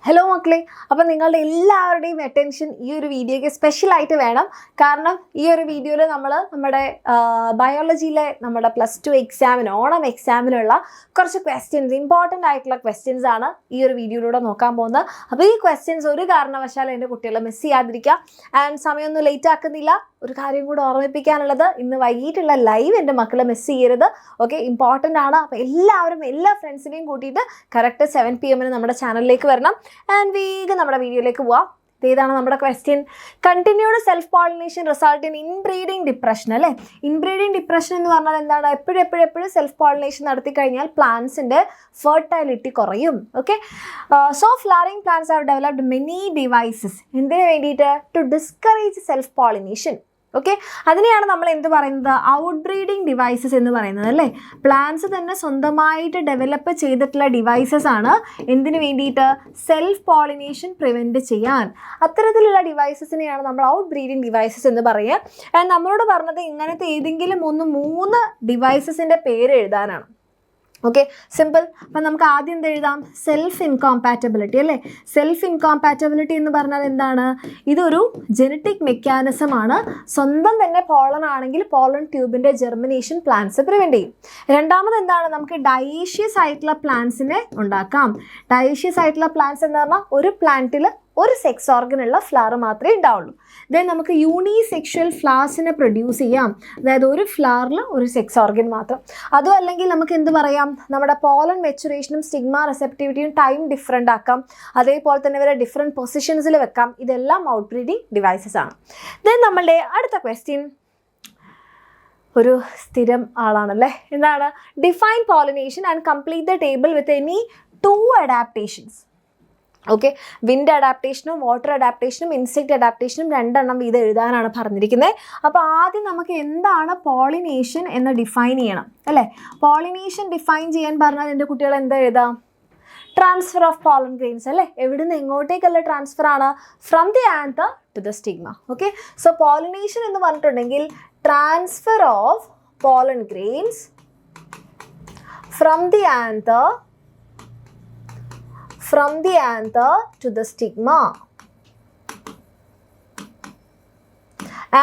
Hello മക്കളെ, അപ്പം നിങ്ങളുടെ എല്ലാവരുടെയും അറ്റൻഷൻ ഈ ഒരു വീഡിയോയ്ക്ക് സ്പെഷ്യലായിട്ട് വേണം. കാരണം ഈ ഒരു വീഡിയോയിൽ നമ്മൾ നമ്മുടെ ബയോളജിയിലെ നമ്മുടെ +2 എക്സാമിന് ഓണം എക്സാമിനുള്ള കുറച്ച് ക്വസ്റ്റ്യൻസ്, ഇമ്പോർട്ടൻ്റ് ആയിട്ടുള്ള ക്വസ്റ്റ്യൻസ് ആണ് ഈ ഒരു വീഡിയോയിലൂടെ നോക്കാൻ പോകുന്നത്. അപ്പോൾ ഈ ക്വസ്റ്റ്യൻസ് ഒരു കാരണവശാലും എൻ്റെ കുട്ടികളെ മിസ് ചെയ്യാതിരിക്കുക. ആൻഡ് സമയമൊന്നും ലേറ്റ് ആക്കുന്നില്ല. ഒരു കാര്യം കൂടെ ഓർമ്മിപ്പിക്കാനുള്ളത്, ഇന്ന് വൈകിട്ടുള്ള ലൈവ് എൻ്റെ മക്കളെ മിസ് ചെയ്യരുത്. ഓക്കെ, ഇമ്പോർട്ടൻ്റ് ആണ്. അപ്പോൾ എല്ലാവരും എല്ലാ ഫ്രണ്ട്സിനെയും കൂട്ടിയിട്ട് കറക്റ്റ് 7 PM നമ്മുടെ ചാനലിലേക്ക് വരണം. ആൻഡ് വേഗം നമ്മുടെ വീഡിയോയിലേക്ക് പോവാം. ഇതാണ് നമ്മുടെ question. Continued self pollination result in inbreeding depression. അല്ലേ, ഇൻബ്രീഡിങ് ഡിപ്രഷൻ എന്ന് പറഞ്ഞാൽ എന്താണ്? എപ്പോഴും സെൽഫ് പോളിനേഷൻ നടത്തി കഴിഞ്ഞാൽ പ്ലാന്റ്സിൻ്റെ ഫെർട്ടിലിറ്റി കുറയും. Okay, so flowering plants have developed many devices. എന്തിനു വേണ്ടിയിട്ട്? To discourage self pollination. Okay, അതിനെയാണ് നമ്മൾ എന്ത് പറയുന്നത്? ഔട്ട് ബ്രീഡിങ് ഡിവൈസസ് എന്ന് പറയുന്നത്. അല്ലേ, പ്ലാന്റ്സ് തന്നെ സ്വന്തമായിട്ട് ഡെവലപ്പ് ചെയ്തിട്ടുള്ള ഡിവൈസസ് ആണ്. എന്തിനു വേണ്ടിയിട്ട്? സെൽഫ് പോളിനേഷൻ പ്രിവെൻറ്റ് ചെയ്യാൻ. അത്തരത്തിലുള്ള ഡിവൈസസിനെയാണ് നമ്മൾ ഔട്ട് ബ്രീഡിങ് ഡിവൈസസ് എന്ന് പറയുക. ആൻഡ് നമ്മളോട് പറഞ്ഞത് ഇങ്ങനത്തെ ഏതെങ്കിലും 3 ഡിവൈസസിൻ്റെ പേര് എഴുതാനാണ്. Okay, simple. അപ്പം നമുക്ക് ആദ്യം എന്ത് എഴുതാം? Self incompatibility. അല്ലേ, സെൽഫ് ഇൻകോമ്പാറ്റബിലിറ്റി എന്ന് പറഞ്ഞാൽ എന്താണ്? ഇതൊരു ജനറ്റിക് മെക്കാനിസം ആണ്. സ്വന്തം തന്നെ പോളൻ ആണെങ്കിൽ പോളൻ ട്യൂബിൻ്റെ ജെർമിനേഷൻ പ്ലാന്റ്സ് പ്രിവെൻറ്റ് ചെയ്യും. രണ്ടാമത് എന്താണ്? നമുക്ക് ഡയേഷ്യസ് ആയിട്ടുള്ള പ്ലാന്റ്സിനെ ഉണ്ടാക്കാം. ഡയേഷ്യസ് ആയിട്ടുള്ള പ്ലാന്റ്സ് എന്ന് പറഞ്ഞാൽ ഒരു പ്ലാന്റിൽ ഒരു സെക്സ് ഓർഗൻ ഉള്ള ഫ്ലവർ മാത്രമേ ഉണ്ടാവുള്ളൂ. ദെൻ നമുക്ക് യൂണിസെക്ഷൽ ഫ്ലവേഴ്സിനെ പ്രൊഡ്യൂസ് ചെയ്യാം. അതായത് ഒരു ഫ്ലവറിൽ ഒരു സെക്സ് ഓർഗൻ മാത്രം. അതും അല്ലെങ്കിൽ നമുക്ക് എന്ത് പറയാം? നമ്മുടെ പോളൻ മെച്ചുറേഷനും സ്റ്റിഗ്മ റിസെപ്റ്റിവിറ്റിയും ടൈം ഡിഫറെൻ്റ് ആക്കാം. അതേപോലെ തന്നെ ഇവരെ ഡിഫറെൻറ്റ് പൊസിഷൻസിൽ വെക്കാം. ഇതെല്ലാം ഔട്ട് ബ്രീഡിങ് ഡിവൈസസ് ആണ്. ദെൻ നമ്മളുടെ അടുത്ത ക്വസ്റ്റ്യൻ ഒരു സ്ഥിരം ആളാണല്ലേ. എന്താണ്? Define pollination and complete the table with any 2 adaptations. Okay, wind അഡാപ്റ്റേഷനും വാട്ടർ അഡാപ്റ്റേഷനും ഇൻസെക്റ്റ് അഡാപ്റ്റേഷനും 2 എണ്ണം വീതം എഴുതാനാണ് പറഞ്ഞിരിക്കുന്നത്. അപ്പോൾ ആദ്യം നമുക്ക് എന്താണ് പോളിനേഷൻ എന്ന് ഡിഫൈൻ ചെയ്യണം. അല്ലേ, പോളിനേഷൻ ഡിഫൈൻ ചെയ്യാൻ പറഞ്ഞാൽ എൻ്റെ കുട്ടികൾ എന്താ എഴുതാം? Transfer of pollen grains. അല്ലേ, എവിടുന്ന് എങ്ങോട്ടേക്കുള്ള ട്രാൻസ്ഫർ ആണ്? From the anther to the stigma. Okay, so pollination എന്ന് പറഞ്ഞിട്ടുണ്ടെങ്കിൽ transfer of pollen grains from the anther to the stigma.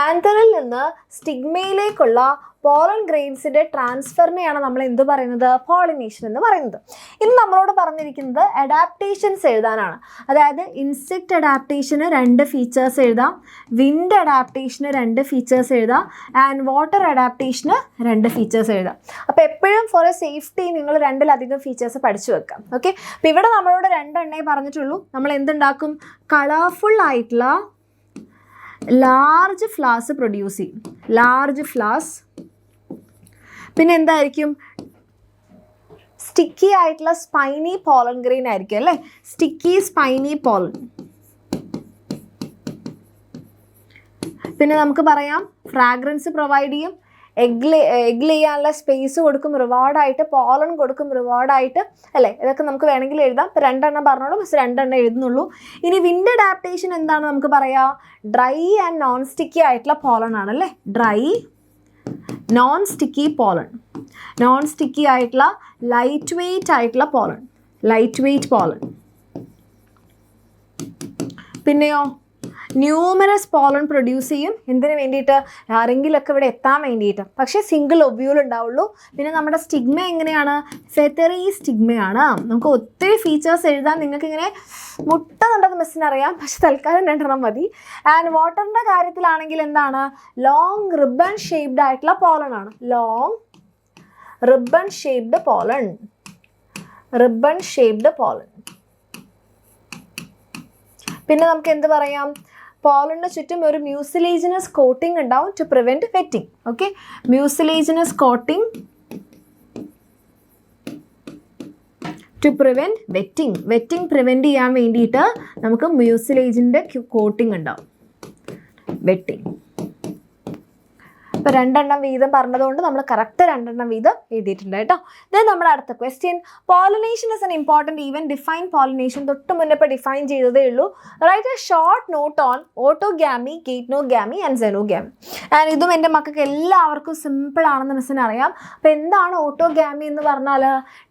ആന്തറിൽ നിന്ന് സ്റ്റിഗ്മയിലേക്കുള്ള പോളൻ ഗ്രെയിൻസിൻ്റെ ട്രാൻസ്ഫറിനെയാണ് നമ്മൾ എന്ത് പറയുന്നത്? പോളിനേഷൻ എന്ന് പറയുന്നത്. ഇന്ന് നമ്മളോട് പറഞ്ഞിരിക്കുന്നത് അഡാപ്റ്റേഷൻസ് എഴുതാനാണ്. അതായത് ഇൻസെക്റ്റ് അഡാപ്റ്റേഷന് 2 ഫീച്ചേഴ്സ് എഴുതാം, വിൻഡ് അഡാപ്റ്റേഷന് 2 ഫീച്ചേഴ്സ് എഴുതാം, ആൻഡ് വാട്ടർ അഡാപ്റ്റേഷന് 2 ഫീച്ചേഴ്സ് എഴുതാം. അപ്പോൾ എപ്പോഴും ഫോർ എ സേഫ്റ്റി നിങ്ങൾ 2-ലധികം ഫീച്ചേഴ്സ് പഠിച്ചു വെക്കാം. ഓക്കെ, അപ്പോൾ ഇവിടെ നമ്മളോട് 2 എണ്ണേ പറഞ്ഞിട്ടുള്ളൂ. നമ്മൾ എന്തുണ്ടാക്കും? കളർഫുൾ ആയിട്ടുള്ള ലാർജ് ഫ്ലവേഴ്സ് പ്രൊഡ്യൂസ് ചെയ്യും. Large flowers. പിന്നെ എന്തായിരിക്കും? സ്റ്റിക്കി ആയിട്ടുള്ള സ്പൈനി പോളൻ ഗ്രെയിൻ ആയിരിക്കും. അല്ലേ, സ്റ്റിക്കി സ്പൈനി പോളൻ. പിന്നെ നമുക്ക് പറയാം ഫ്രാഗ്രൻസ് പ്രൊവൈഡ് ചെയ്യും, എഗ് ചെയ്യാനുള്ള സ്പേസ് കൊടുക്കും റിവാർഡായിട്ട്, പോളൻ കൊടുക്കും റിവാർഡായിട്ട്. അല്ലേ, ഇതൊക്കെ നമുക്ക് വേണമെങ്കിൽ എഴുതാം. ഇപ്പോൾ 2 എണ്ണം പറഞ്ഞോളൂ, ബസ് 2 എണ്ണം എഴുതുന്നുള്ളൂ. ഇനി വിൻഡ് അഡാപ്റ്റേഷൻ എന്താണ് നമുക്ക് പറയാം? ഡ്രൈ ആൻഡ് നോൺ സ്റ്റിക്കി ആയിട്ടുള്ള പോളൻ ആണ്. അല്ലേ, dry non sticky pollen. Non sticky ആയിട്ടുള്ള ലൈറ്റ് വെയ്റ്റ് ആയിട്ടുള്ള പോളൻ. Light weight pollen. പിന്നെയോ ന്യൂമറസ് പോളൻ പ്രൊഡ്യൂസ് ചെയ്യും. എന്തിനു വേണ്ടിയിട്ട്? ആരെങ്കിലുമൊക്കെ ഇവിടെ എത്താൻ വേണ്ടിയിട്ട്. പക്ഷേ സിംഗിൾ ഒബ്യൂൾ ഉണ്ടാവുള്ളൂ. പിന്നെ നമ്മുടെ സ്റ്റിഗ്മ എങ്ങനെയാണ്? ഫെതറി സ്റ്റിഗ്മയാണ്. നമുക്ക് ഒത്തിരി ഫീച്ചേഴ്സ് എഴുതാൻ നിങ്ങൾക്ക് ഇങ്ങനെ മുട്ടുന്നുണ്ടെന്ന് മിസ്സിനറിയാം, പക്ഷെ തൽക്കാലം 2 എണ്ണം മതി. ആൻഡ് വാട്ടറിൻ്റെ കാര്യത്തിലാണെങ്കിൽ എന്താണ്? ലോങ് റിബൺ ഷേപ്ഡ് ആയിട്ടുള്ള പോളൺ ആണ്. Long ribbon shaped pollen. Ribbon shaped pollen. പിന്നെ നമുക്ക് എന്ത് പറയാം? പോളണിന് ചുറ്റും ഒരു മ്യൂസിലേജിനസ് കോട്ടിംഗ് ഉണ്ടാവും to prevent wetting. Okay, mucilaginous coating to prevent wetting. Wetting prevent ചെയ്യാൻ വേണ്ടിയിട്ട് നമുക്ക് മ്യൂസിലേജിൻ്റെ കോട്ടിംഗ് ഉണ്ടാവും. വെറ്റിംഗ്. അപ്പോൾ 2 എണ്ണം വീതം പറഞ്ഞതുകൊണ്ട് നമ്മൾ കറക്റ്റ് 2 എണ്ണം വീതം എഴുതിയിട്ടുണ്ട് കേട്ടോ. ദെൻ നമ്മുടെ അടുത്ത question, pollination is an important event, define pollination. തൊട്ട് മുന്നേ ഇപ്പോൾ ഡിഫൈൻ ചെയ്തതേ ഉള്ളൂ. Write a short note on autogamy, geitonogamy and xenogamy. And ഇതും എൻ്റെ മക്കൾക്ക് എല്ലാവർക്കും സിമ്പിൾ ആണെന്ന് മിസ്സിന് അറിയാം. അപ്പോൾ എന്താണ് ഓട്ടോഗാമി എന്ന് പറഞ്ഞാൽ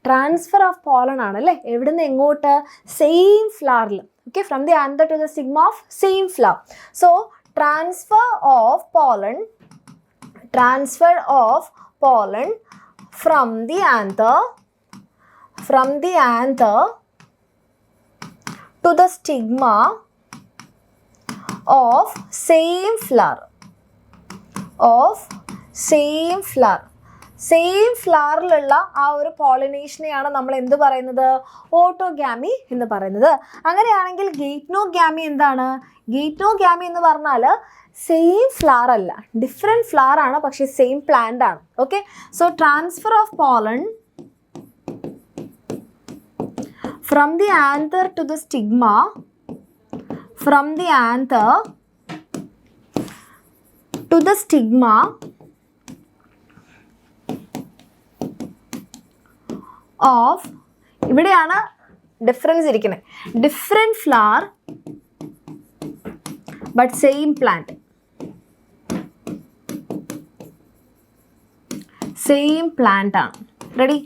ട്രാൻസ്ഫർ ഓഫ് പോളൻ ആണ് അല്ലേ, എവിടുന്ന് എങ്ങോട്ട്, same ഫ്ലവറിൽ. Okay, from the anther to the stigma of same flower. So transfer of pollen from the anther to the stigma of same flower. Same ഫ്ലവറിലുള്ള ആ ഒരു പോളിനേഷനെയാണ് നമ്മൾ എന്ത് പറയുന്നത്, ഓട്ടോഗാമി എന്ന് പറയുന്നത്. അങ്ങനെയാണെങ്കിൽ ഗെയ്റ്റ്നോഗാമി എന്താണ്? ഗെയ്റ്റ്നോഗാമി എന്ന് പറഞ്ഞാൽ സെയിം ഫ്ലവർ അല്ല, ഡിഫറെൻറ്റ് ഫ്ലവർ ആണ്, പക്ഷേ സെയിം പ്ലാന്റ് ആണ്. Okay, so transfer of pollen from the anther to the stigma, of, ഇവിടെയാണ് ഡിഫറൻസ് ഇരിക്കുന്നത്, different flower but same plant, same plant ആണ്. റെഡി?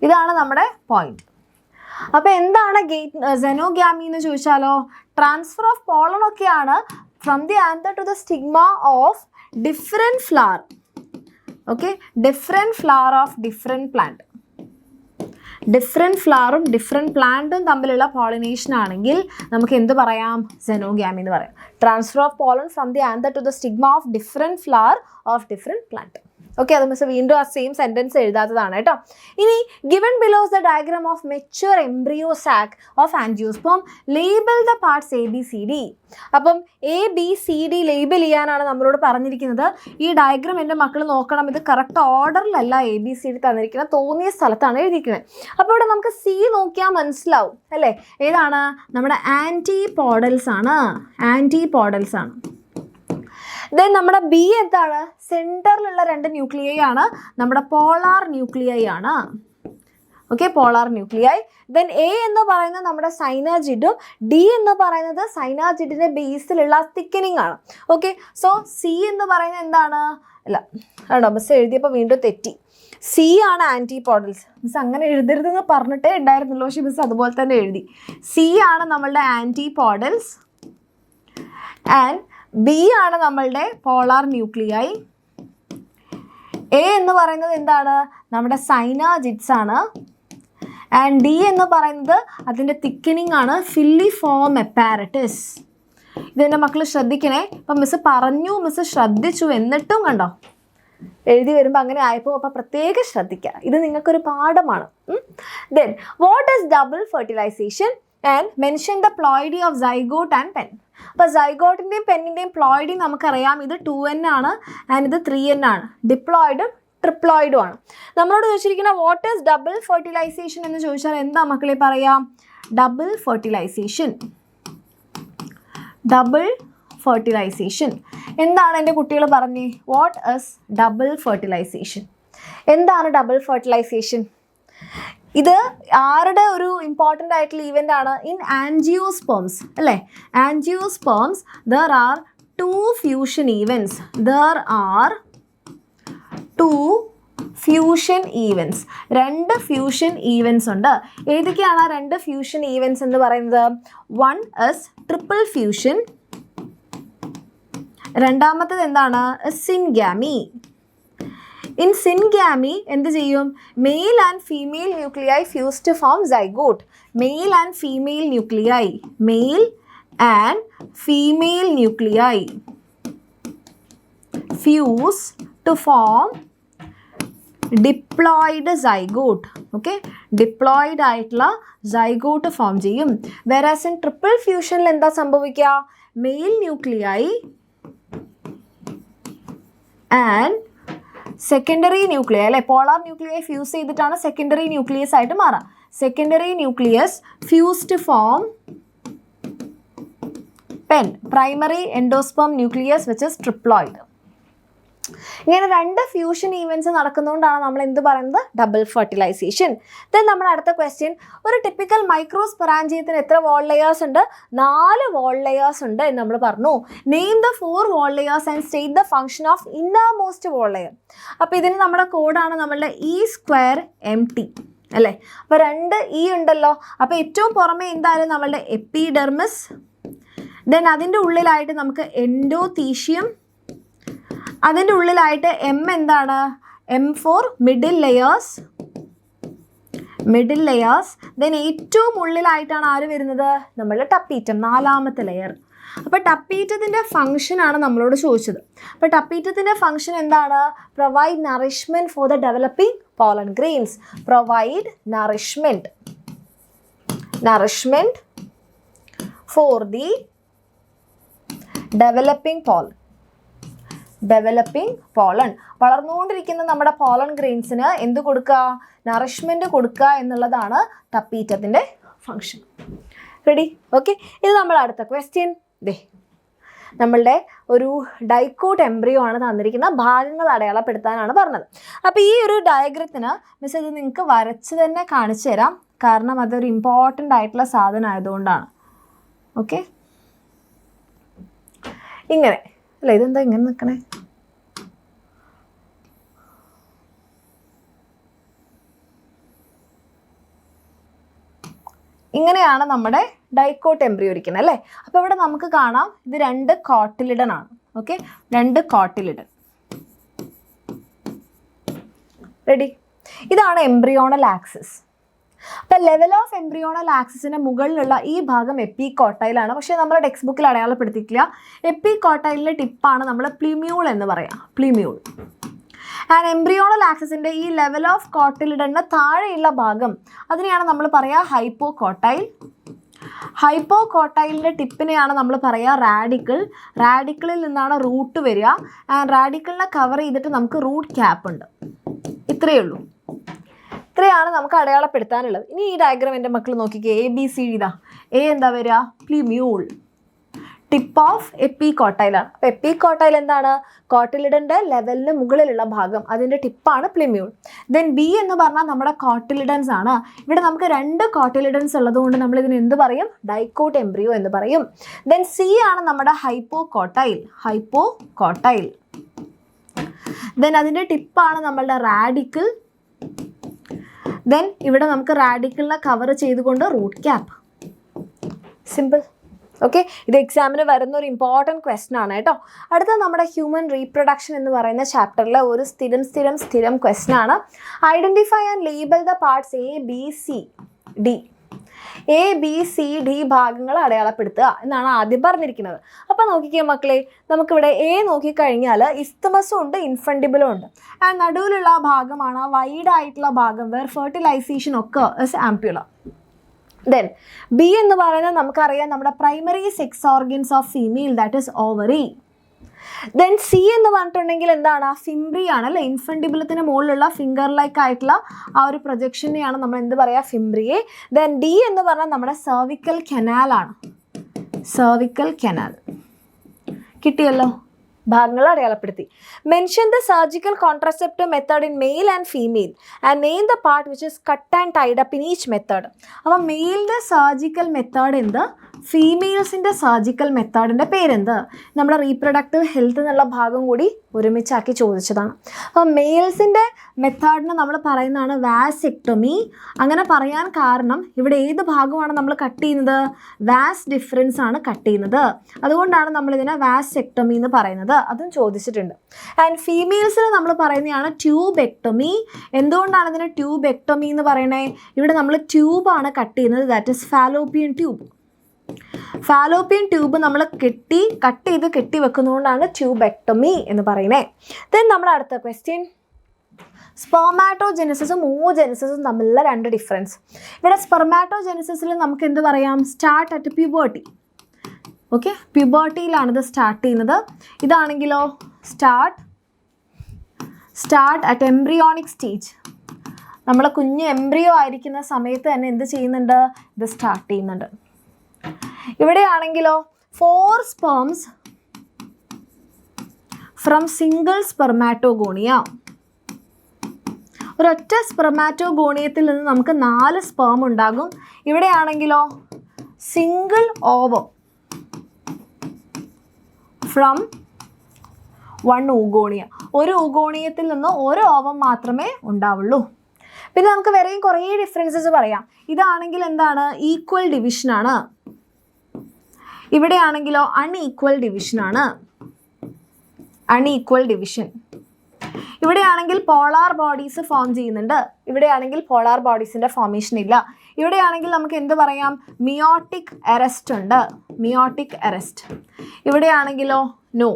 ഇതാണ് നമ്മുടെ പോയിന്റ്. അപ്പോൾ എന്താണ് സെനോഗാമി എന്ന് ചോദിച്ചാലോ, ട്രാൻസ്ഫർ ഓഫ് പോളൻ ഒക്കെയാണ് from the anther to the stigma of different flower. Okay, different flower of different plant. Different ഫ്ലവറും ഡിഫറെൻറ്റ് പ്ലാന്റും തമ്മിലുള്ള പോളിനേഷൻ ആണെങ്കിൽ നമുക്ക് എന്ത് പറയാം, സെനോഗാമി എന്ന് പറയാം. Transfer of pollen from the anther to the stigma of different flower of different plant. Okay, അത് മിസ് വീണ്ടും ആ സെയിം സെൻറ്റൻസ് എഴുതാത്തതാണ് കേട്ടോ. ഇനി given below the diagram of mature embryo sac of angiosperm, label the parts ABCD. അപ്പം ABCD label ചെയ്യാനാണ് നമ്മളോട് പറഞ്ഞിരിക്കുന്നത്. ഈ ഡയഗ്രാം എൻ്റെ മക്കൾ നോക്കണം, ഇത് കറക്റ്റ് ഓർഡറിലല്ല ABCD തന്നിരിക്കുന്നത്, തോന്നിയ സ്ഥലത്താണ് എഴുതിയിരിക്കുന്നത്. അപ്പോൾ ഇവിടെ നമുക്ക് C നോക്കിയാൽ മനസ്സിലാവും അല്ലേ, ഏതാണ്, നമ്മുടെ ആൻറ്റിപോഡൽസ് ആണ്. ദെൻ നമ്മുടെ B എന്താണ്, സെൻറ്ററിലുള്ള 2 ന്യൂക്ലിയൈ ആണ്, നമ്മുടെ പോളാർ ന്യൂക്ലിയൈ ആണ്. Okay, polar nuclei. Then A എന്ന് പറയുന്നത് നമ്മുടെ സൈനാജിഡും D എന്ന് പറയുന്നത് സൈനാജിഡിൻ്റെ ബേസിലുള്ള തിക്കനിങ് ആണ്. ഓക്കെ, സോ C എന്ന് പറയുന്നത് എന്താണ്, അല്ല കേട്ടോ മിസ് എഴുതിയപ്പോൾ വീണ്ടും തെറ്റി, C ആണ് ആൻറ്റിപോഡൽസ്. മിസ് അങ്ങനെ എഴുതരുതെന്ന് പറഞ്ഞിട്ടേ ഉണ്ടായിരുന്നുള്ളൂ, പക്ഷേ മിസ് അതുപോലെ തന്നെ എഴുതി. C ആണ് നമ്മളുടെ ആൻറ്റിപോഡൽസ് ആൻഡ് B ആണ് നമ്മളുടെ പോളാർ ന്യൂക്ലിയൈ. A എന്ന് പറയുന്നത് എന്താണ്, നമ്മുടെ സൈനാജിഡ്സ് ആണ്. ആൻഡ് D എന്ന് പറയുന്നത് അതിൻ്റെ തിക്കനിങ് ആണ്, ഫില്ലിഫോം അപ്പാരറ്റസ്. ഇതെൻ്റെ മക്കൾ ശ്രദ്ധിക്കണേ. ഇപ്പം മിസ് പറഞ്ഞു, മിസ് ശ്രദ്ധിച്ചു, എന്നിട്ടും കണ്ടോ എഴുതി വരുമ്പോൾ അങ്ങനെ ആയപ്പോൾ, അപ്പോൾ പ്രത്യേകം ശ്രദ്ധിക്കുക, ഇത് നിങ്ങൾക്കൊരു പാഠമാണ്. Then what is double fertilisation and mention the ploidy of zygote and PEN. അപ്പോൾ സൈഗോട്ടിൻ്റെയും പെന്നിൻ്റെയും പ്ലോയിഡി നമുക്കറിയാം, ഇത് 2N ആണ് ആൻഡ് ഇത് 3N ആണ്. ഡിപ്ലോയിഡും ട്രിപ്ലോയിഡും ആണ്. നമ്മളോട് ചോദിച്ചിരിക്കുന്ന വാട്ട് ഈസ് ഡബിൾ ഫെർട്ടിലൈസേഷൻ എന്ന് ചോദിച്ചാൽ എന്താ മക്കളെ പറയാം, ഡബിൾ ഫെർട്ടിലൈസേഷൻ എന്താണ് എൻ്റെ കുട്ടികൾ പറഞ്ഞേ, വാട്ട് ഈസ് ഡബിൾ ഫെർട്ടിലൈസേഷൻ, എന്താണ് ഡബിൾ ഫെർട്ടിലൈസേഷൻ? ഇത് ആരുടെ ഒരു ഇമ്പോർട്ടൻ്റ് ആയിട്ടുള്ള ഈവൻ്റ് ആണ്, ഇൻ ആൻജിയോസ്പേംസ് അല്ലേ. Angiosperms there are 2 fusion events, രണ്ട് ഫ്യൂഷൻ ഈവൻറ്റ്സ് ഉണ്ട്. ഏതൊക്കെയാണ് ആ 2 ഫ്യൂഷൻ ഈവൻറ്റ്സ് എന്ന് പറയുന്നത്? വൺ ഇസ് ട്രിപ്പിൾ ഫ്യൂഷൻ, രണ്ടാമത്തേത് എന്താണ്, സിൻഗാമി. ഇൻ സിൻഗാമി എന്ത് ചെയ്യും, male and female nuclei fuse to form zygote. Male and female nuclei fuse to form diploid zygote. Okay, diploid ആയിട്ടുള്ള സൈഗോട്ട് ഫോം ചെയ്യും. വെറാസ് ഇൻ ട്രിപ്പിൾ ഫ്യൂഷനിൽ എന്താ സംഭവിക്കുക, male nuclei and secondary nucleus അല്ലെ, polar nucleus fuse ചെയ്തിട്ടാണ് secondary nucleus ആയിട്ട് മാറുക. Secondary nucleus fuse to form PEN, primary endosperm nucleus which is triploid. ഇങ്ങനെ 2 ഫ്യൂഷൻ ഈവൻറ്റ്സ് നടക്കുന്നതുകൊണ്ടാണ് നമ്മൾ എന്ത് പറയുന്നത്, ഡബിൾ ഫെർട്ടിലൈസേഷൻ. ദെൻ നമ്മുടെ അടുത്ത ക്വസ്റ്റ്യൻ, ഒരു ടിപ്പിക്കൽ മൈക്രോസ്പൊറാഞ്ചിയത്തിന് എത്ര വോൾ ലെയേഴ്സ് ഉണ്ട്? 4 വോൾ ലെയേഴ്സ് ഉണ്ട് എന്ന് നമ്മൾ പറഞ്ഞു. Name the 4 wall layers and state the function of innermost wall layer. അപ്പോൾ ഇതിന് നമ്മുടെ കോഡാണ് നമ്മളുടെ E²MT അല്ലേ. അപ്പോൾ 2 E ഉണ്ടല്ലോ. അപ്പോൾ ഏറ്റവും പുറമെ എന്തായാലും നമ്മളുടെ എപ്പിഡെർമിസ്, ദെൻ അതിൻ്റെ ഉള്ളിലായിട്ട് നമുക്ക് എൻഡോതീഷ്യം, അതിൻ്റെ ഉള്ളിലായിട്ട് M എന്താണ്, M for middle layers. Then ഏറ്റവും ഉള്ളിലായിട്ടാണ് ആര് വരുന്നത്, നമ്മളുടെ ടപ്പീറ്റം, 4ാമത്തെ ലെയർ. അപ്പോൾ ടപ്പീറ്റത്തിൻ്റെ ഫംഗ്ഷനാണ് നമ്മളോട് ചോദിച്ചത്. അപ്പോൾ ടപ്പീറ്റത്തിൻ്റെ ഫംഗ്ഷൻ എന്താണ്, provide nourishment for the developing pollen grains. Provide nourishment for the developing pollen. വളർന്നുകൊണ്ടിരിക്കുന്ന നമ്മുടെ പോളൻ ഗ്രെയിൻസിന് എന്ത് കൊടുക്കുക, നറിഷ്മെൻറ്റ് കൊടുക്കുക എന്നുള്ളതാണ് ടപ്പീറ്റത്തിൻ്റെ ഫംഗ്ഷൻ. റെഡി? ഓക്കെ. ഇത് നമ്മൾ അടുത്ത ക്വസ്റ്റ്യൻ. നമ്മളുടെ ഒരു ഡൈക്കോട്ട് എംബ്രിയോ ആണ് തന്നിരിക്കുന്ന, ഭാഗങ്ങൾ അടയാളപ്പെടുത്താനാണ് പറഞ്ഞത്. അപ്പോൾ ഈ ഒരു ഡയഗ്രത്തിന് മിസ് ഇത് നിങ്ങൾക്ക് വരച്ച് തന്നെ കാണിച്ചു തരാം, കാരണം അതൊരു ഇമ്പോർട്ടൻ്റ് ആയിട്ടുള്ള സാധനം ആയതുകൊണ്ടാണ്. ഓക്കെ, ഇങ്ങനെ അല്ല, ഇതെന്താ ഇങ്ങനെ നിൽക്കണേ? ഇങ്ങനെയാണ് നമ്മുടെ ഡൈക്കോട്ട് എംബ്രിയോ ഇരിക്കുന്നത് അല്ലേ. അപ്പോൾ ഇവിടെ നമുക്ക് കാണാം ഇത് 2 കോട്ടിലിഡൻ ആണ്. Okay, 2 cotyledon. റെഡി? ഇതാണ് എംബ്രിയോണൽ ആക്സിസ്. അപ്പോൾ ലെവൽ ഓഫ് എംബ്രിയോണൽ ആക്സിസിന് മുകളിലുള്ള ഈ ഭാഗം എപ്പികോട്ടൈലാണ്. പക്ഷേ നമ്മുടെ ടെക്സ്റ്റ് ബുക്കിൽ അടയാളപ്പെടുത്തിയിട്ടില്ല. എപ്പികോട്ടൈലിൻ്റെ ടിപ്പാണ് നമ്മൾ പ്ലിമ്യൂൾ എന്ന് പറയാം, പ്ലിമ്യൂൾ. ആൻഡ് എംബ്രിയോണൽ ആക്സിസിൻ്റെ ഈ ലെവൽ ഓഫ് കോട്ടിലിഡന് താഴെയുള്ള ഭാഗം അതിനെയാണ് നമ്മൾ പറയുക ഹൈപ്പോകോട്ടൈൽ. ഹൈപ്പോകോട്ടൈലിൻ്റെ ടിപ്പിനെയാണ് നമ്മൾ പറയുക റാഡിക്കിൾ. റാഡിക്കിളിൽ നിന്നാണ് റൂട്ട് വരിക. ആൻഡ് റാഡിക്കിളിനെ കവർ ചെയ്തിട്ട് നമുക്ക് റൂട്ട് ക്യാപ്പ് ഉണ്ട്. ഇത്രയേ ഉള്ളൂ. ഇത്രയാണ് നമുക്ക് അടയാളപ്പെടുത്താനുള്ളത്. ഇനി ഈ ഡയഗ്രാം എൻ്റെ മക്കൾ നോക്കിക്കേ. ABCD ഇതാ. എ എന്താ വരിക, പ്ലിമ്യൂൾ. Tip of എപ്പികോട്ടൈലാണ്. അപ്പോൾ എപ്പികോട്ടൈൽ എന്താണ്, കോട്ടിലിഡൻ്റെ ലെവലിന് മുകളിലുള്ള ഭാഗം, അതിൻ്റെ ടിപ്പാണ് പ്ലിമ്യൂൾ. ദെൻ B എന്ന് പറഞ്ഞാൽ നമ്മുടെ കോട്ടിലിഡൻസ് ആണ്. ഇവിടെ നമുക്ക് 2 കോട്ടിലിഡൻസ് ഉള്ളതുകൊണ്ട് നമ്മൾ ഇതിന് എന്ത് പറയും, ഡൈക്കോട്ട് എംബ്രിയോ എന്ന് പറയും. ദെൻ C ആണ് നമ്മുടെ ഹൈപ്പോകോട്ടൈൽ. ദെൻ അതിൻ്റെ ടിപ്പാണ് നമ്മളുടെ റാഡിക്കിൾ. ദെൻ ഇവിടെ നമുക്ക് റാഡിക്കിളിനെ കവർ ചെയ്തുകൊണ്ട് റൂട്ട് ക്യാപ്പ്. സിമ്പിൾ. ഓക്കെ, ഇത് എക്സാമിന് വരുന്ന ഒരു ഇമ്പോർട്ടൻറ്റ് ക്വസ്റ്റൻ ആണ് കേട്ടോ. അടുത്ത നമ്മുടെ ഹ്യൂമൻ റീപ്രൊഡക്ഷൻ എന്ന് പറയുന്ന ചാപ്റ്ററിലെ ഒരു സ്ഥിരം ക്വസ്റ്റൻ ആണ്. Identify and label the parts ABCD ഭാഗങ്ങൾ അടയാളപ്പെടുത്തുക എന്നാണ് ആദ്യം പറഞ്ഞിരിക്കുന്നത്. അപ്പോൾ നോക്കിക്കേ മക്കളെ, നമുക്കിവിടെ A നോക്കിക്കഴിഞ്ഞാൽ ഇസ്തമസും ഉണ്ട്, ഇൻഫണ്ടിബിളും ഉണ്ട്. ആൻഡ് നടുവിലുള്ള ഭാഗമാണ് വൈഡ് ആയിട്ടുള്ള ഭാഗം, വേർ ഫെർട്ടിലൈസേഷൻ ഒക്കെ ആംപ്യുല. ദെൻ B എന്ന് പറയുന്നത് നമുക്കറിയാം നമ്മുടെ primary sex organs of female, that is ovary. Then C എന്ന് പറഞ്ഞിട്ടുണ്ടെങ്കിൽ എന്താണ്, ഫിംബ്രി ആണ് അല്ലേ. ഇൻഫണ്ടിബിളത്തിന് മുകളിലുള്ള ഫിംഗർ ലൈക്ക് ആയിട്ടുള്ള ആ ഒരു പ്രൊജക്ഷനെയാണ് നമ്മൾ എന്ത് പറയുക, ഫിംബ്രിയെ. ദെൻ D എന്ന് പറഞ്ഞാൽ നമ്മുടെ സെർവിക്കൽ കനാലാണ്. കിട്ടിയല്ലോ, ഭാഗങ്ങൾ അടയാളപ്പെടുത്തി. Mention the surgical contraceptive method in male and female and name the part which is cut and Tide up in each method. അപ്പോൾ മെയിലിൻ്റെ സർജിക്കൽ മെത്തേഡ് എന്ത്, ഫീമെയിൽസിൻ്റെ സർജിക്കൽ മെത്തേഡിൻ്റെ പേരെന്ത്, നമ്മുടെ റീപ്രൊഡക്റ്റീവ് ഹെൽത്ത് എന്നുള്ള ഭാഗം കൂടി ഒരുമിച്ചാക്കി ചോദിച്ചതാണ്. അപ്പോൾ മെയിൽസിൻ്റെ മെത്തേഡിന് നമ്മൾ പറയുന്നതാണ് വാസെക്ടോമി. അങ്ങനെ പറയാൻ കാരണം ഇവിടെ ഏത് ഭാഗമാണ് നമ്മൾ കട്ട് ചെയ്യുന്നത്, വാസ് ഡിഫറൻസ് ആണ് കട്ട് ചെയ്യുന്നത്. അതുകൊണ്ടാണ് നമ്മളിതിനെ വാസെക്ടോമി എന്ന് പറയുന്നത്. അതും ചോദിച്ചിട്ടുണ്ട്. ആൻഡ് ഫീമെയിൽസിന് നമ്മൾ പറയുന്നതാണ് ട്യൂബെക്ടോമി. എന്തുകൊണ്ടാണ് ഇതിന് ട്യൂബെക്ടോമി എന്ന് പറയണേ, ഇവിടെ നമ്മൾ ട്യൂബാണ് കട്ട് ചെയ്യുന്നത്, ദാറ്റ് ഇസ് ഫാലോപ്പിയൻ ട്യൂബ്. നമ്മൾ കട്ട് ചെയ്ത് കെട്ടി വെക്കുന്നതുകൊണ്ടാണ് ട്യൂബെക്ടോമി എന്ന് പറയുന്നത്. ദെൻ നമ്മുടെ അടുത്ത ക്വസ്റ്റ്യൻ, സ്പെർമാറ്റോജെനസിസും ഓജെനസിസും തമ്മിലുള്ള 2 ഡിഫറൻസ്. ഇവിടെ സ്പെർമാറ്റോജെനസിസിൽ നമുക്ക് എന്ത് പറയാം, സ്റ്റാർട്ട് അറ്റ് പ്യൂബർട്ടി. ഓക്കെ, പ്യൂബർട്ടിയിലാണ് ഇത് സ്റ്റാർട്ട് ചെയ്യുന്നത്. ഇതാണെങ്കിലോ സ്റ്റാർട്ട് അറ്റ് എംബ്രിയോണിക് സ്റ്റേജ്. നമ്മൾ കുഞ്ഞ് എംബ്രിയോ ആയിരിക്കുന്ന സമയത്ത് തന്നെ എന്ത് ചെയ്യുന്നുണ്ട്, ഇത് സ്റ്റാർട്ട് ചെയ്യുന്നുണ്ട്. ഇവിടെയാണെങ്കിലോ 4 ഫ്രം സിംഗിൾ സ്പെർമാറ്റോഗോണിയ. ഒരൊറ്റ സ്പെർമാറ്റോഗോണിയത്തിൽ നിന്ന് നമുക്ക് 4 സ്പേം ഉണ്ടാകും. ഇവിടെയാണെങ്കിലോ സിംഗിൾ ഓവം ഫ്രം 1 ഊഗോണിയ. ഒരു ഊഗോണിയത്തിൽ നിന്ന് ഒരു ഓവം മാത്രമേ ഉണ്ടാവുള്ളൂ. പിന്നെ നമുക്ക് വേറെയും കുറേ ഡിഫറൻസസ് പറയാം. ഇതാണെങ്കിൽ എന്താണ്, ഈക്വൽ ഡിവിഷനാണ്. ഇവിടെയാണെങ്കിലോ അൺഈക്വൽ ഡിവിഷനാണ്, അൺഈക്വൽ ഡിവിഷൻ. ഇവിടെയാണെങ്കിൽ പോളാർ ബോഡീസ് ഫോം ചെയ്യുന്നുണ്ട്, ഇവിടെയാണെങ്കിൽ പോളാർ ബോഡീസിൻ്റെ ഫോർമേഷൻ ഇല്ല. ഇവിടെയാണെങ്കിൽ നമുക്ക് എന്ത് പറയാം, മിയോട്ടിക് അറസ്റ്റ് ഉണ്ട്, മിയോട്ടിക് അറസ്റ്റ്. ഇവിടെയാണെങ്കിലോ നോ,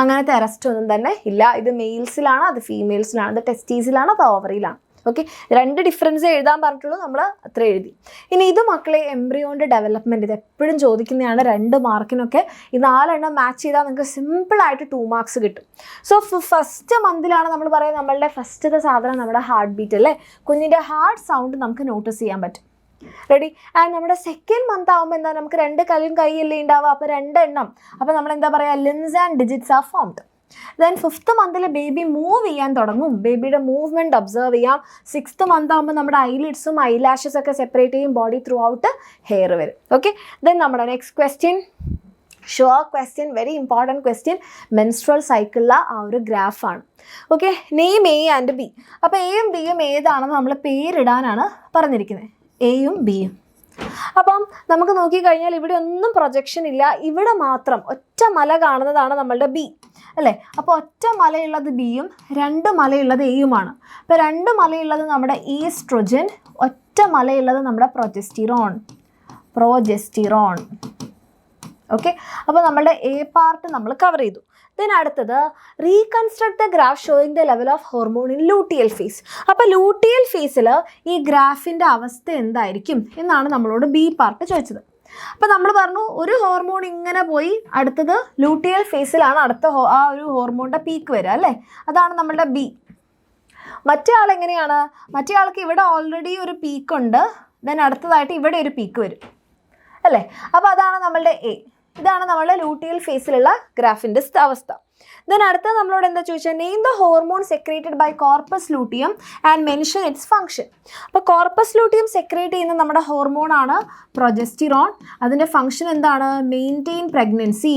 അങ്ങനത്തെ അറസ്റ്റ് ഒന്നും തന്നെ ഇല്ല. ഇത് മെയിൽസിലാണ്, അത് ഫീമെയിൽസിലാണ്, ഇത് ടെസ്റ്റീസിലാണ്, അത് ഓവറിയിലാണ്. ഓക്കെ, 2 ഡിഫറൻസ് എഴുതാൻ പറഞ്ഞിട്ടുള്ളൂ, നമ്മൾ അത്ര എഴുതി. ഇനി ഇത് മക്കളെ എംബ്രിയോൻ്റെ ഡെവലപ്മെൻറ്റ്, ഇത് എപ്പോഴും ചോദിക്കുന്നതാണ് 2 മാർക്കിനൊക്കെ. ഈ 4 എണ്ണം മാച്ച് ചെയ്താൽ നിങ്ങൾക്ക് സിമ്പിളായിട്ട് 2 മാർക്സ് കിട്ടും. സോ ഫസ്റ്റ് മന്തിലാണ് നമ്മൾ പറയുന്നത് നമ്മളുടെ ഫസ്റ്റത്തെ സാധനം നമ്മുടെ ഹാർട്ട് ബീറ്റ് അല്ലേ, കുഞ്ഞിൻ്റെ ഹാർട്ട് സൗണ്ട് നമുക്ക് നോട്ടീസ് ചെയ്യാൻ പറ്റും. റെഡി. ആൻഡ് നമ്മുടെ സെക്കൻഡ് മന്ത് ആകുമ്പോൾ എന്താ, നമുക്ക് 2 കാലും കൈയല്ലേ ഉണ്ടാവുക, അപ്പോൾ 2 എണ്ണം, അപ്പോൾ നമ്മൾ എന്താ പറയുക, limbs and digits are formed. Then 5th മന്തിൽ ബേബി മൂവ് ചെയ്യാൻ തുടങ്ങും, ബേബിയുടെ മൂവ്മെൻറ്റ് ഒബ്സർവ് ചെയ്യാം. 6th മന്ത് ആകുമ്പോൾ നമ്മുടെ ഐലിഡ്സും ഐലാഷസ് ഒക്കെ സെപ്പറേറ്റ് ചെയ്യും, ബോഡി ത്രൂ ഔട്ട് ഹെയർ വരും. ഓക്കെ, ദെൻ നമ്മുടെ next question, sure question, very important question, menstrual സൈക്കിളിലെ ആ ഒരു ഗ്രാഫാണ്. Okay, name A and B. അപ്പോൾ എയും ബിയും ഏതാണെന്ന് നമ്മൾ പേരിടാനാണ് പറഞ്ഞിരിക്കുന്നത്, എയും ബിയും. അപ്പം നമുക്ക് നോക്കിക്കഴിഞ്ഞാൽ ഇവിടെ ഒന്നും പ്രൊജക്ഷൻ ഇല്ല, ഇവിടെ മാത്രം ഒറ്റ മല കാണുന്നതാണ് നമ്മളുടെ ബി അല്ലേ. അപ്പോൾ ഒറ്റ മലയുള്ളത് ബിയും 2 മലയുള്ളത് എയുമാണ്. അപ്പോൾ 2 മലയുള്ളത് നമ്മുടെ ഈസ്ട്രോജൻ, ഒറ്റ മലയുള്ളത് നമ്മുടെ പ്രൊജസ്റ്റിറോൺ. ഓക്കെ, അപ്പോൾ നമ്മളുടെ എ പാർട്ട് നമ്മൾ കവർ ചെയ്തു. ദെൻ അടുത്തത് reconstruct the graph showing the level of hormone in luteal face. അപ്പോൾ ലൂട്ടിയൽ ഫേസിൽ ഈ ഗ്രാഫിൻ്റെ അവസ്ഥ എന്തായിരിക്കും എന്നാണ് നമ്മളോട് ബി പാർട്ട് ചോദിച്ചത്. അപ്പോൾ നമ്മൾ പറഞ്ഞു ഒരു ഹോർമോൺ ഇങ്ങനെ പോയി അടുത്തത് ലൂട്ടിയൽ ഫേസിലാണ് അടുത്ത ആ ഒരു ഹോർമോണിൻ്റെ പീക്ക് വരിക അല്ലേ, അതാണ് നമ്മളുടെ ബി. മറ്റേ ആൾ എങ്ങനെയാണ്, മറ്റേ ആൾക്ക് ഇവിടെ ഓൾറെഡി ഒരു പീക്കുണ്ട്, ദെൻ അടുത്തതായിട്ട് ഇവിടെ ഒരു പീക്ക് വരും അല്ലേ. അപ്പോൾ അതാണ് നമ്മളുടെ എ. ഇതാണ് നമ്മളുടെ ലൂട്ടിയൽ ഫേസിലുള്ള ഗ്രാഫിൻ്റെ അവസ്ഥ. ദെൻ അടുത്ത നമ്മളോട് എന്താ ചോദിച്ചാൽ, name the hormone secreted by corpus luteum and mention its function. അപ്പോൾ കോർപ്പസ് ലൂട്ടിയം സെക്രീറ്റ് ചെയ്യുന്ന നമ്മുടെ ഹോർമോണാണ് പ്രൊജസ്റ്റിറോൺ. അതിൻ്റെ ഫംഗ്ഷൻ എന്താണ്, മെയിൻറ്റെയിൻ പ്രഗ്നൻസി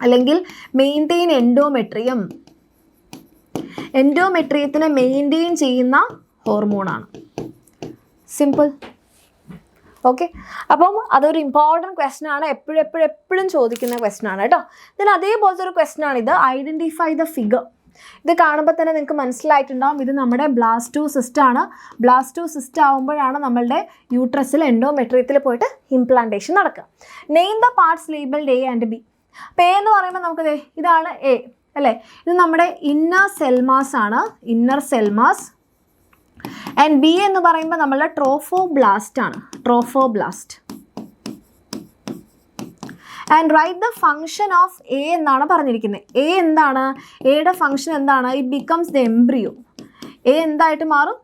അല്ലെങ്കിൽ മെയിൻറ്റെയിൻ എൻഡോമെട്രിയം. എൻഡോമെട്രിയത്തിനെ മെയിൻറ്റെയിൻ ചെയ്യുന്ന ഹോർമോണാണ്. സിമ്പിൾ. ഓക്കെ, അപ്പം അതൊരു ഇമ്പോർട്ടൻറ്റ് ക്വസ്റ്റൻ ആണ്, എപ്പോഴും ചോദിക്കുന്ന ക്വസ്റ്റൻ ആണ് കേട്ടോ. then അതേപോലത്തെ ഒരു ക്വസ്റ്റൻ ആണിത്, ഐഡൻറ്റിഫൈ ദ ഫിഗർ. ഇത് കാണുമ്പോൾ തന്നെ നിങ്ങൾക്ക് മനസ്സിലായിട്ടുണ്ടാകും, ഇത് നമ്മുടെ ബ്ലാസ്റ്റോസിസ്റ്റ് ആണ്. ബ്ലാസ്റ്റോസിസ്റ്റ് ആകുമ്പോഴാണ് നമ്മളുടെ യൂട്രസിൽ എൻഡോമെട്രിയത്തിൽ പോയിട്ട് ഇംപ്ലാന്റേഷൻ നടക്കുക. Name the parts labelled A and B. അപ്പോൾ എ എന്ന് പറയുമ്പോൾ നമുക്ക് ഇതാണ് എ അല്ലേ, ഇത് നമ്മുടെ ഇന്നർ സെൽമാസ് ആണ്, ഇന്നർ സെൽമാസ്. ആൻഡ് ബി എന്ന് പറയുമ്പോൾ നമ്മളുടെ ട്രോഫോബ്ലാസ്റ്റ് ആണ്, trophoblast. And write the function of A എന്നാണ് പറഞ്ഞിരിക്കുന്നത്. എ എന്താണ്, എയുടെ ഫങ്ഷൻ എന്താണ്, it becomes the embryo. A എന്തായിട്ട് മാറും,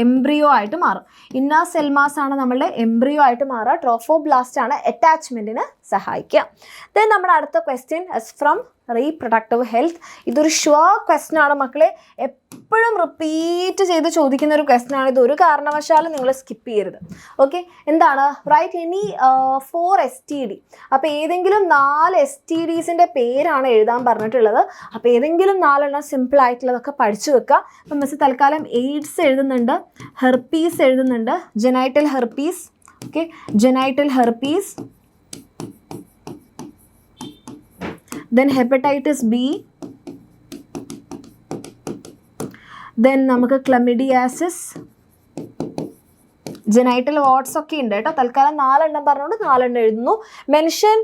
എംബ്രിയോ ആയിട്ട് മാറും. ഇന്നർ സെൽമാസ് ആണ് നമ്മളുടെ എംബ്രിയോ ആയിട്ട് മാറുക, ട്രോഫോബ്ലാസ്റ്റ് ആണ് അറ്റാച്ച്മെൻറ്റിന് സഹായിക്കുക. ദെൻ നമ്മുടെ അടുത്ത question is from reproductive health. ഇതൊരു ഷുവർ ക്വസ്റ്റൻ ആണ് മക്കളെ, എപ്പോഴും റിപ്പീറ്റ് ചെയ്ത് ചോദിക്കുന്ന ഒരു ക്വസ്റ്റൻ ആണ്. ഇത് ഒരു കാരണവശാലും നിങ്ങൾ സ്കിപ്പ് ചെയ്യരുത്. ഓക്കെ, എന്താണ്, റൈറ്റ് എനി 4 STD. അപ്പോൾ ഏതെങ്കിലും 4 STDസിൻ്റെ പേരാണ് എഴുതാൻ പറഞ്ഞിട്ടുള്ളത്. അപ്പോൾ ഏതെങ്കിലും 4 എണ്ണം സിമ്പിൾ ആയിട്ടുള്ളതൊക്കെ പഠിച്ചു വെക്കുക. അപ്പം മിസ് തൽക്കാലം എയ്ഡ്സ് എഴുതുന്നുണ്ട്, ഹെർപ്പീസ് എഴുതുന്നുണ്ട്, genital herpes. Okay, genital herpes. then hepatitis B, then നമുക്ക് ക്ലമിഡിയാസിസ്, ജെനൈറ്റൽ വാട്ട്സ് ഒക്കെ ഉണ്ട് കേട്ടോ. തൽക്കാലം 4 എണ്ണം പറഞ്ഞുകൊണ്ട് 4 എണ്ണം എഴുതുന്നു. Mention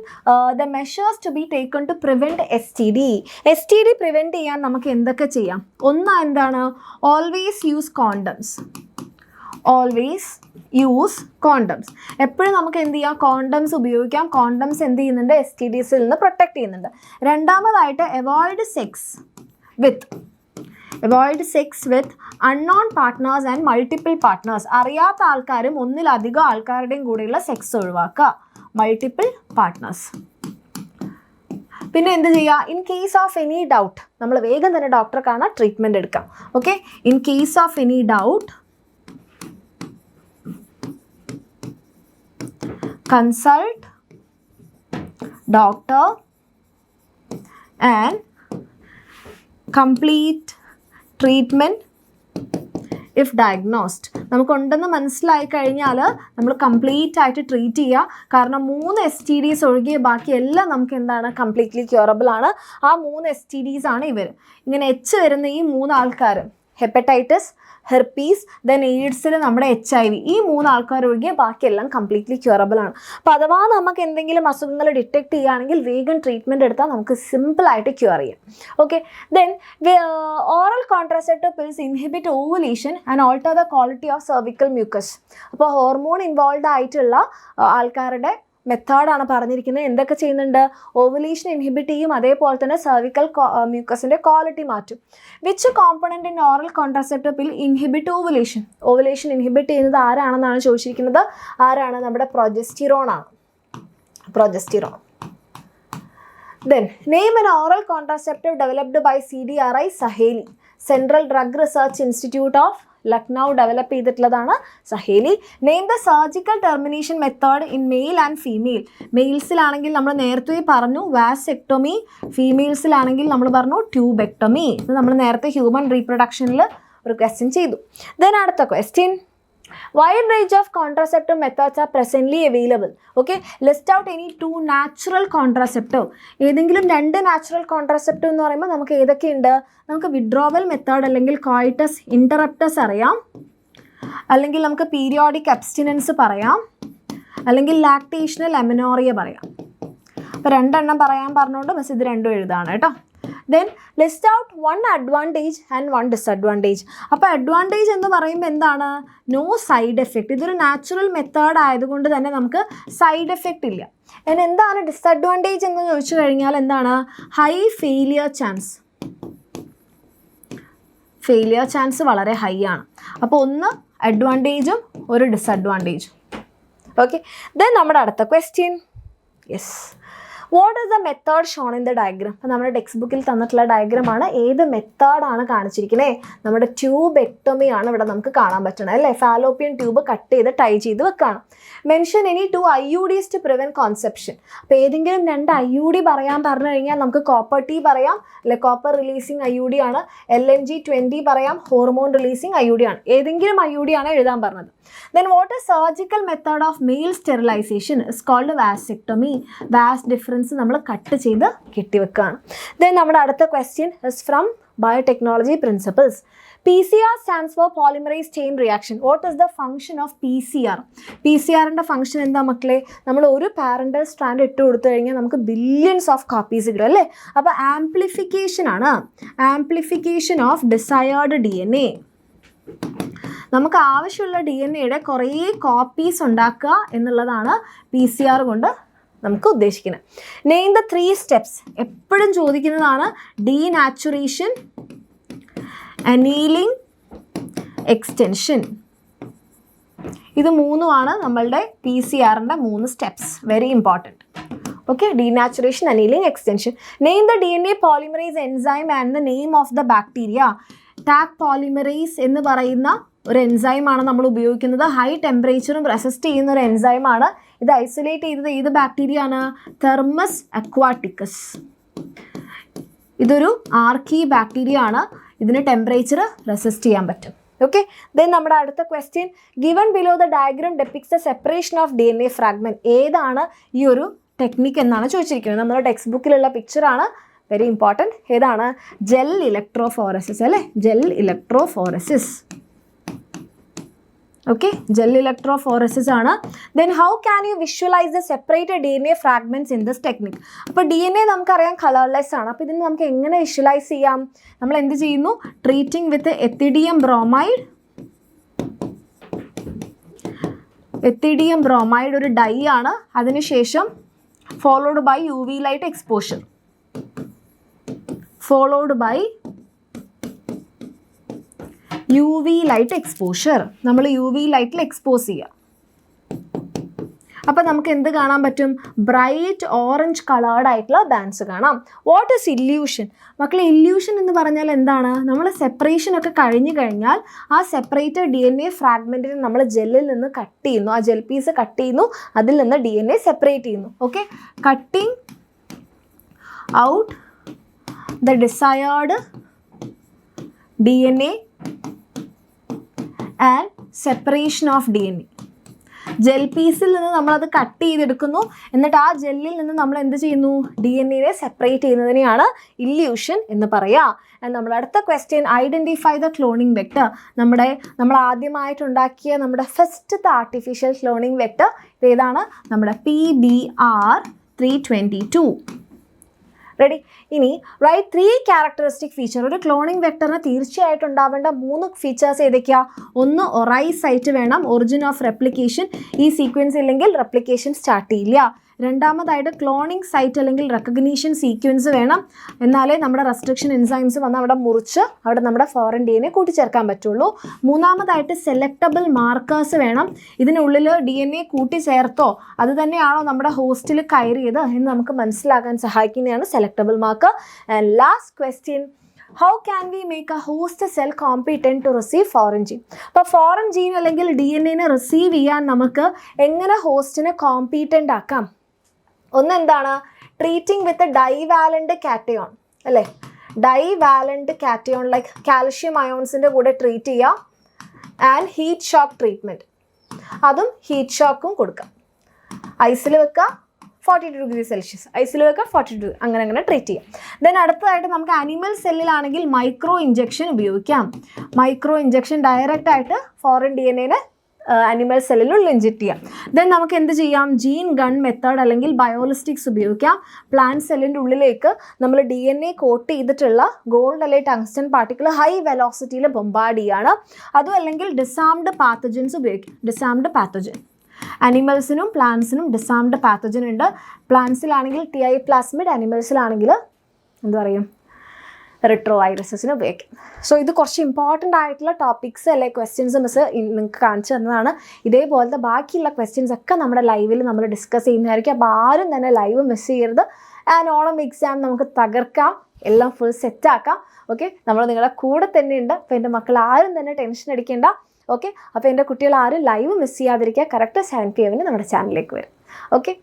the measures to be taken to prevent STD. STD prevent ചെയ്യാൻ നമുക്ക് എന്തൊക്കെ ചെയ്യാം? ഒന്ന് എന്താണ്, always use condoms. Always use condoms. എപ്പോഴും നമുക്ക് എന്ത് ചെയ്യാം, കോണ്ടംസ് ഉപയോഗിക്കാം. കോണ്ടംസ് എന്ത് ചെയ്യുന്നുണ്ട്, STDസിൽ നിന്ന് പ്രൊട്ടക്റ്റ് ചെയ്യുന്നുണ്ട്. രണ്ടാമതായിട്ട് avoid sex with unknown partners and multiple partners. അറിയാത്ത ആൾക്കാരും ഒന്നിലധികം ആൾക്കാരുടെയും കൂടെയുള്ള സെക്സ് ഒഴിവാക്കുക, മൾട്ടിപ്പിൾ പാർട്ട്നേഴ്സ്. പിന്നെ എന്ത് ചെയ്യുക, in case of any doubt നമ്മൾ വേഗം തന്നെ ഡോക്ടറെ കാണാൻ ട്രീറ്റ്മെൻറ്റ് എടുക്കാം. Okay, in case of any doubt consult doctor and complete treatment if diagnosed. നമുക്കുണ്ടെന്ന് മനസ്സിലായി കഴിഞ്ഞാൽ നമ്മൾ കംപ്ലീറ്റ് ആയിട്ട് ട്രീറ്റ് ചെയ്യുക. കാരണം 3 STDs ഒഴികെ ബാക്കിയെല്ലാം നമുക്ക് എന്താണ്, കംപ്ലീറ്റ്ലി ക്യൂറബിൾ ആണ്. ആ 3 STDs ആണ് ഇവർ. ഇങ്ങനെ എച്ച് വരുന്ന ഈ 3 ആൾക്കാർ, ഹെപ്പറ്റൈറ്റിസ്, ഹെർപ്പീസ്, ദെൻ എയ്ഡ്സിൽ നമ്മുടെ HIV, ഈ 3 ആൾക്കാർ ഒഴികെ ബാക്കിയെല്ലാം കംപ്ലീറ്റ്ലി ക്യൂറബിൾ ആണ്. അപ്പോൾ അഥവാ നമുക്ക് എന്തെങ്കിലും അസുഖങ്ങൾ ഡിറ്റക്ട് ചെയ്യുകയാണെങ്കിൽ വേഗം ട്രീറ്റ്മെൻറ്റ് എടുത്താൽ നമുക്ക് സിമ്പിളായിട്ട് ക്യൂർ ചെയ്യാം. Okay, then oral contraceptive pills inhibit ovulation and alter the quality of cervical mucus. അപ്പോൾ ഹോർമോൺ ഇൻവോൾവ് ആയിട്ടുള്ള ആൾക്കാരുടെ മെത്തേഡാണ് പറഞ്ഞിരിക്കുന്നത്. എന്തൊക്കെ ചെയ്യുന്നുണ്ട്, ഓവുലേഷൻ ഇൻഹിബിറ്റ് ചെയ്യും, അതേപോലെ തന്നെ സെർവിക്കൽ മ്യൂക്കസിൻ്റെ ക്വാളിറ്റി മാറ്റും. Which component in oral contraceptive pill inhibit ovulation? Ovulation inhibit ചെയ്യുന്നത് ആരാണെന്നാണ് ചോദിച്ചിരിക്കുന്നത്. ആരാണ്? നമ്മുടെ പ്രൊജസ്റ്റിറോൺ ആണ്. Progesterone. Then name an oral contraceptive developed by CDRI Saheli. Central drug research institute of Lucknow develop ചെയ്തിട്ടുള്ളതാണ് Saheli. Name the surgical termination method in male and female. മെയിൽസിലാണെങ്കിൽ നമ്മൾ നേരത്തെ പറഞ്ഞു വാസെക്ടോമി, ഫീമെയിൽസിലാണെങ്കിൽ നമ്മൾ പറഞ്ഞു ട്യൂബെക്ടോമി. ഇത് നമ്മൾ നേരത്തെ ഹ്യൂമൻ റീപ്രൊഡക്ഷനിൽ ഒരു ക്വസ്റ്റ്യൻ ചെയ്തു. ദെൻ അടുത്ത question, wide range of contraceptive methods are presently available. Okay, list out any 2 natural contraceptive. ഏതെങ്കിലും 2 നാച്ചുറൽ കോൺട്രാസെപ്റ്റീവ് എന്ന് പറയുമ്പോൾ നമുക്ക് ഏതൊക്കെയുണ്ട്? നമുക്ക് വിഡ്രോവൽ മെത്തേഡ് അല്ലെങ്കിൽ കോയിറ്റസ് ഇൻറ്ററപ്റ്റസ് അറിയാം, അല്ലെങ്കിൽ നമുക്ക് പീരിയോഡിക് അബ്സ്റ്റിനൻസ് പറയാം, അല്ലെങ്കിൽ ലാക്ടേഷണൽ അമെനോറിയ പറയാം. അപ്പോൾ 2 എണ്ണം പറയാൻ പറഞ്ഞുകൊണ്ട് ബസ് ഇത് 2 എഴുതാണ് കേട്ടോ. Then list out 1 advantage and 1 disadvantage. അപ്പോൾ അഡ്വാൻറ്റേജ് എന്ന് പറയുമ്പോൾ എന്താണ്? No side effect. ഇതൊരു നാച്ചുറൽ മെത്തേഡ് ആയതുകൊണ്ട് തന്നെ നമുക്ക് സൈഡ് എഫക്റ്റ് ഇല്ല. എന്താണ് ഡിസഡ്വാൻറ്റേജ് എന്ന് ചോദിച്ചു കഴിഞ്ഞാൽ എന്താണ്? High failure chance. Failure chance വളരെ ഹൈ ആണ്. അപ്പോൾ 1 അഡ്വാൻറ്റേജും 1 ഡിസഡ്വാൻറ്റേജും. ഓക്കെ, ദെൻ നമ്മുടെ അടുത്ത question. Yes, what is the method shown in the diagram? അപ്പോൾ നമ്മുടെ ടെക്സ്റ്റ് ബുക്കിൽ തന്നിട്ടുള്ള ഡയഗ്രമാണ്. ഏത് മെത്തേഡാണ് കാണിച്ചിരിക്കുന്നത്? നമ്മുടെ ട്യൂബെക്ടോമി ആണ് ഇവിടെ നമുക്ക് കാണാൻ പറ്റണത് അല്ലേ. ഫാലോപ്പിയൻ ട്യൂബ് കട്ട് ചെയ്ത് ടൈ ചെയ്ത് വെക്കാണ്. Mention any 2 IUDs to prevent conception. അപ്പോൾ ഏതെങ്കിലും 2 IUD പറയാൻ പറഞ്ഞു കഴിഞ്ഞാൽ നമുക്ക് കോപ്പർ T പറയാം, അല്ലെ കോപ്പർ റിലീസിങ് IUD ആണ്. LNG-20 പറയാം, ഹോർമോൺ റിലീസിങ് IUD ആണ്. ഏതെങ്കിലും IUD ആണ് എഴുതാൻ പറഞ്ഞത്. Then what is surgical method of male sterilization is called vasectomy. Vas difference നമ്മൾ കട്ട് ചെയ്ത് കെട്ടിവെക്കുകയാണ്. Then നമ്മുടെ അടുത്ത question is from biotechnology principles. PCR stands for polymerase chain reaction. What is the function of PCR? PCRന്റെ function എന്താ മക്കളെ? നമ്മൾ ഒരു parental strand ഇട്ട് കൊടുത്തു കഴിഞ്ഞാൽ നമുക്ക് ബില്യൺസ് ഓഫ് കോപ്പീസ് കിട്ടും അല്ലേ. അപ്പോൾ ആംപ്ലിഫിക്കേഷൻ ആണ്. Amplification of desired DNA. നമുക്ക് ആവശ്യമുള്ള DNA കുറേ കോപ്പീസ് ഉണ്ടാക്കുക എന്നുള്ളതാണ് PCR കൊണ്ട് നമുക്ക് ഉദ്ദേശിക്കുന്നത്. Name the 3 steps. എപ്പോഴും ചോദിക്കുന്നതാണ്. Denaturation, annealing, extension. ഇത് 3 നമ്മളുടെ PCRന്റെ 3 steps. Very important. Okay, denaturation, annealing, extension. Name the DNA polymerase enzyme and the name of the bacteria. Tak polymerase എന്ന് പറയുന്ന ഒരു എൻസൈമാണ് നമ്മൾ ഉപയോഗിക്കുന്നത്. ഹൈ ടെമ്പറേച്ചറും റെസിസ്റ്റ് ചെയ്യുന്ന ഒരു എൻസൈമാണ്. ഇത് ഐസൊലേറ്റ് ചെയ്തത് ഏത് ബാക്ടീരിയ ആണ്? Thermos aquaticus. ഇതൊരു ആർക്കി ബാക്ടീരിയ ആണ്. ഇതിന് ടെമ്പറേച്ചർ റെസിസ്റ്റ് ചെയ്യാൻ പറ്റും. ഓക്കെ, ദെൻ നമ്മുടെ അടുത്ത question. Given below the diagram depicts the separation of DNA fragment. ഏതാണ് ഈ ഒരു ടെക്നിക്ക് എന്നാണ് ചോദിച്ചിരിക്കുന്നത്. നമ്മുടെ ടെക്സ്റ്റ് ബുക്കിലുള്ള പിക്ചറാണ്. Very important. ഏതാണ്? ജെൽ ഇലക്ട്രോഫോറസിസ് അല്ലേ. Gel electrophoresis. Okay, gel electrophoresis ആണ്. Then how can you visualise the separated DNA fragments in this technique? അപ്പോൾ DNA നമുക്കറിയാം കളർലെസ് ആണ്. അപ്പോൾ ഇതിന് നമുക്ക് എങ്ങനെ വിഷ്വലൈസ് ചെയ്യാം? നമ്മൾ എന്ത് ചെയ്യുന്നു? Treating with ethidium bromide. Ethidium bromide ഒരു ഡൈ ആണ്. അതിനുശേഷം followed by UV light exposure. Followed by UV light exposure. നമ്മൾ UV ലൈറ്റിൽ എക്സ്പോസ് ചെയ്യുക. അപ്പോൾ നമുക്ക് എന്ത് കാണാൻ പറ്റും? ബ്രൈറ്റ് ഓറഞ്ച് കളേർഡ് ആയിട്ടുള്ള ബാൻഡ്സ് കാണാം. What is elution? മക്കളെ, ഇല്യൂഷൻ എന്ന് പറഞ്ഞാൽ എന്താണ്? നമ്മൾ സെപ്പറേഷൻ ഒക്കെ കഴിഞ്ഞു കഴിഞ്ഞാൽ ആ സെപ്പറേറ്റഡ് DNA ഫ്രാഗ്മെൻറ്റിനെ നമ്മൾ ജെല്ലിൽ നിന്ന് കട്ട് ചെയ്യുന്നു, ആ ജെൽ പീസ് കട്ട് ചെയ്യുന്നു, അതിൽ നിന്ന് DNA സെപ്പറേറ്റ് ചെയ്യുന്നു. Okay, cutting out the desired DNA and separation of DNA. Gel പീസിൽ നിന്ന് നമ്മളത് കട്ട് ചെയ്തെടുക്കുന്നു, എന്നിട്ട് ആ ജെല്ലിൽ നിന്ന് നമ്മൾ എന്ത് ചെയ്യുന്നു? DNA സെപ്പറേറ്റ് ചെയ്യുന്നതിനെയാണ് ഇല്യൂഷൻ എന്ന് പറയുക. നമ്മൾ അടുത്ത question, identify the cloning vector. നമ്മൾ ആദ്യമായിട്ടുണ്ടാക്കിയ നമ്മുടെ ഫസ്റ്റത്തെ ആർട്ടിഫിഷ്യൽ ക്ലോണിങ് വെക്ടർ ഏതാണ്? നമ്മുടെ PBR322. റെഡി? ഇനി റൈറ്റ് 3 ക്യാരക്ടറിസ്റ്റിക് ഫീച്ചർ. ഒരു ക്ലോണിങ് വെക്ടറിന് തീർച്ചയായിട്ടും ഉണ്ടാവേണ്ട 3 ഫീച്ചേഴ്സ് ഏതൊക്കെയാണ്? ഒന്ന്, ഒറൈസ് സൈറ്റ് വേണം, ഒറിജിൻ ഓഫ് റെപ്ലിക്കേഷൻ. ഈ സീക്വൻസ് ഇല്ലെങ്കിൽ റെപ്ലിക്കേഷൻ സ്റ്റാർട്ട് ചെയ്യില്ല. രണ്ടാമതായിട്ട് ക്ലോണിങ് സൈറ്റ് അല്ലെങ്കിൽ റെക്കഗ്നീഷൻ സീക്വൻസ് വേണം, എന്നാലേ നമ്മുടെ റെസ്ട്രിക്ഷൻ എൻസൈംസ് വന്ന് അവിടെ മുറിച്ച് അവിടെ നമ്മുടെ ഫോറിൻ DNA കൂട്ടിച്ചേർക്കാൻ പറ്റുള്ളൂ. മൂന്നാമതായിട്ട് സെലക്ടബിൾ മാർക്കേഴ്സ് വേണം. ഇതിനുള്ളിൽ DNA കൂട്ടിച്ചേർത്തോ അത് തന്നെയാണോ നമ്മുടെ ഹോസ്റ്റിൽ കയറിയത് എന്ന് നമുക്ക് മനസ്സിലാക്കാൻ സഹായിക്കുന്നതാണ് selectable marker. And last question, how can we make a host cell competent to receive foreign gene? അപ്പോൾ ഫോറിൻ ജീൻ അല്ലെങ്കിൽ DNA റിസീവ് ചെയ്യാൻ നമുക്ക് എങ്ങനെ ഹോസ്റ്റിനെ കോമ്പീറ്റൻ്റ് ആക്കാം? ഒന്നെന്താണ്? ട്രീറ്റിംഗ് വിത്ത് ഡൈവാലൻ്റ് കാറ്റയോൺ, അല്ലേ? ഡൈവാലൻ്റ് കാറ്റയോൺ ലൈക്ക് കാൽഷ്യം അയോൺസിൻ്റെ കൂടെ ട്രീറ്റ് ചെയ്യുക. ആൻഡ് ഹീറ്റ് ഷോക്ക് ട്രീറ്റ്മെൻറ്റ്, അതും ഹീറ്റ് ഷോക്കും കൊടുക്കാം. ഐസിൽ വെക്കുക, 42°C, ഐസിൽ വെക്കുക 42, അങ്ങനെ ട്രീറ്റ് ചെയ്യാം. ദെൻ അടുത്തതായിട്ട് നമുക്ക് അനിമൽ സെല്ലിലാണെങ്കിൽ മൈക്രോ ഇഞ്ചക്ഷൻ ഉപയോഗിക്കാം. മൈക്രോ ഇഞ്ചക്ഷൻ ഡയറക്റ്റായിട്ട് ഫോറിൻ DNA അനിമൽ സെല്ലിലുള്ള ഇഞ്ചക്ട് ചെയ്യാം. ദെൻ നമുക്ക് എന്ത് ചെയ്യാം? ജീൻ ഗൺ മെത്തേഡ് അല്ലെങ്കിൽ ബയോളിസ്റ്റിക്സ് ഉപയോഗിക്കാം. പ്ലാന്റ് സെല്ലിൻ്റെ ഉള്ളിലേക്ക് നമ്മൾ DNA കോട്ട് ചെയ്തിട്ടുള്ള ഗോൾഡ് അല്ലെങ്കിൽ ടങ്സ്റ്റൺ പാർട്ടിക്കിൾ ഹൈ വെലോസിറ്റിയിൽ ബൊമ്പാർഡ് ചെയ്യാണ്. അതും അല്ലെങ്കിൽ ഡിസാംഡ് പാത്തജൻസ് ഉപയോഗിക്കാം. ഡിസാംഡ് പാത്തജൻ അനിമൽസിനും പ്ലാന്റ്സിനും ഡിസാംഡ് പാത്തജൻ ഉണ്ട്. പ്ലാന്റ്സിലാണെങ്കിൽ TI പ്ലാസ്മിഡ്, അനിമൽസിലാണെങ്കിൽ എന്ത് പറയും? റിട്രോ വൈറസസിന് ഉപയോഗിക്കാം. സോ ഇത് കുറച്ച് ഇമ്പോർട്ടൻ്റ് ആയിട്ടുള്ള ടോപ്പിക്സ് അല്ലെ ക്വസ്റ്റ്യൻസ് മിസ് നിങ്ങൾക്ക് കാണിച്ചു തന്നതാണ്. ഇതേപോലത്തെ ബാക്കിയുള്ള ക്വസ്റ്റ്യൻസ് ഒക്കെ നമ്മുടെ ലൈവിൽ നമ്മൾ ഡിസ്കസ് ചെയ്യുന്നതായിരിക്കും. അപ്പോൾ ആരും തന്നെ ലൈവ് മിസ് ചെയ്യരുത്. ആൻഡ് ഓണം എക്സാം നമുക്ക് തകർക്കാം, എല്ലാം ഫുൾ സെറ്റാക്കാം. ഓക്കെ, നമ്മൾ നിങ്ങളുടെ കൂടെ തന്നെ ഉണ്ട്. അപ്പോൾ എൻ്റെ മക്കൾ ആരും തന്നെ ടെൻഷൻ അടിക്കേണ്ട. ഓക്കെ, അപ്പോൾ എൻ്റെ കുട്ടികൾ ആരും ലൈവ് മിസ് ചെയ്യാതിരിക്കുക. കറക്റ്റ് 7 PM നമ്മുടെ ചാനലിലേക്ക് വരും. ഓക്കെ.